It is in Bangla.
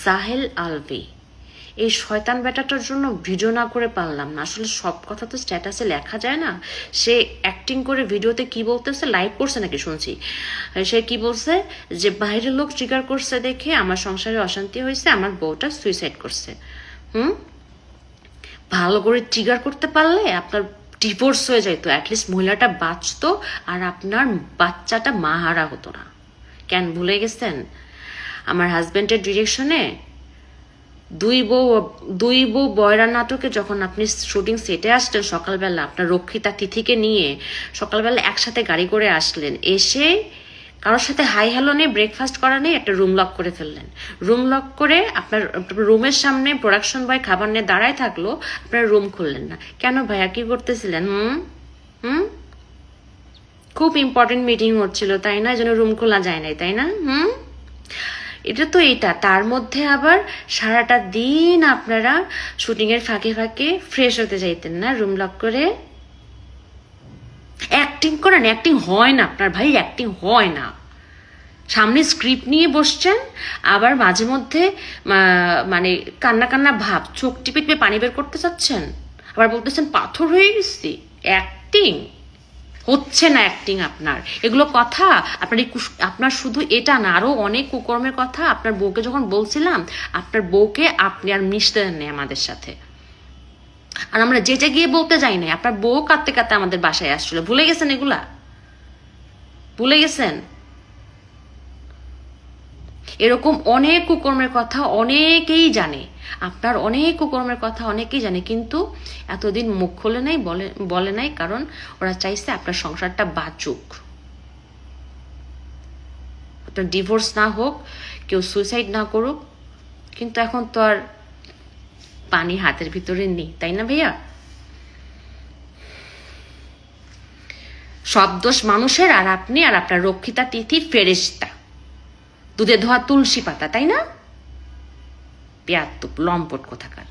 জাহেল আলভি, এই শয়তান বেটাটার জন্য ভিডিও না করে পারলাম না। আসলে সব কথা তো স্ট্যাটাসে লেখা যায় না। সে অ্যাক্টিং করে ভিডিওতে কি বলতেছে, লাইভ করছে নাকি শুনছি, সে কি বলছে যে বাইরের লোক ট্রিগার করছে দেখে আমার সংসারে অশান্তি হয়েছে, আমার বউটা সুইসাইড করছে। ভালো করে ট্রিগার করতে পারলে আপনার ডিভোর্স হয়ে যেত, অ্যাটলিস্ট মহিলাটা বাঁচতো আর আপনার বাচ্চাটা মাহারা হতো না। কেন ভুলে গেছেন? আমার হাজব্যান্ডের ডিরেকশনে দুই বউ বয়রা নাটকে যখন আপনি শুটিং সেটে আসলেন সকালবেলা, আপনার রক্ষিতা তিথিকে নিয়ে সকালবেলা একসাথে গাড়ি করে আসলেন, এসে কারোর সাথে হাই হ্যালো নেই, ব্রেকফাস্ট করা নেই, একটা রুম লক করে ফেললেন। রুম লক করে আপনার রুমের সামনে প্রোডাকশন বয় খাবার নিয়ে দাঁড়ায় থাকলো, আপনার রুম খুললেন না কেন ভাইয়া? কি করতেছিলেন? খুব ইম্পর্টেন্ট মিটিং হচ্ছিল তাই না? এই জন্য রুম খোলা যায় নাই তাই না? এটা তো এটা, তার মধ্যে আবার সারাটা দিন আপনারা শুটিং এর ফাঁকে ফাঁকে ফ্রেশ হতে যাইতেন না রুম লক করে? অ্যাক্টিং করেন, অ্যাক্টিং হয় না আপনার ভাই, অ্যাক্টিং হয় না। সামনে স্ক্রিপ্ট নিয়ে বসছেন, আবার মাঝে মধ্যে মানে কান্না কান্না ভাব, চোখ টিপে টিপে পানি বের করতে চাচ্ছেন, আবার বলতেছেন পাথর হয়ে গেছি। অ্যাক্টিং হচ্ছে না, অ্যাক্টিং আপনার। এগুলো কথা আপনার শুধু এটা না, আরো অনেক কুকর্মের কথা আপনার বউকে যখন বলছিলাম, আপনার বউকে আপনি আর মিশতে দেন নাই আমাদের সাথে। আর আমরা যেটা গিয়ে বলতে যাই নাই, আপনার বউ কাঁদতে কাঁদতে আমাদের বাসায় আসছিল। ভুলে গেছেন এগুলা? ভুলে গেছেন? এরকম অনেক কুকর্মের কথা অনেকেই জানে, আপনার অনেক কুকর্মের কথা অনেকেই জানে, কিন্তু এতদিন মুখ খোলে নাই, বলে নাই, কারণ ওরা চাইছে আপনার সংসারটা বাঁচুক, আপনার ডিভোর্স না হোক, কেউ সুইসাইড না করুক। কিন্তু এখন তো আর পানি হাতের ভিতরে নেই, তাই না ভাইয়া? সব দোষ মানুষের, আর আপনি আর আপনার রক্ষিতা তিথি ফেরেশতা, দুধে ধোয়া তুলসী পাতা, তাই না? পেয়াত্তুপ লম্পট কোথাকার।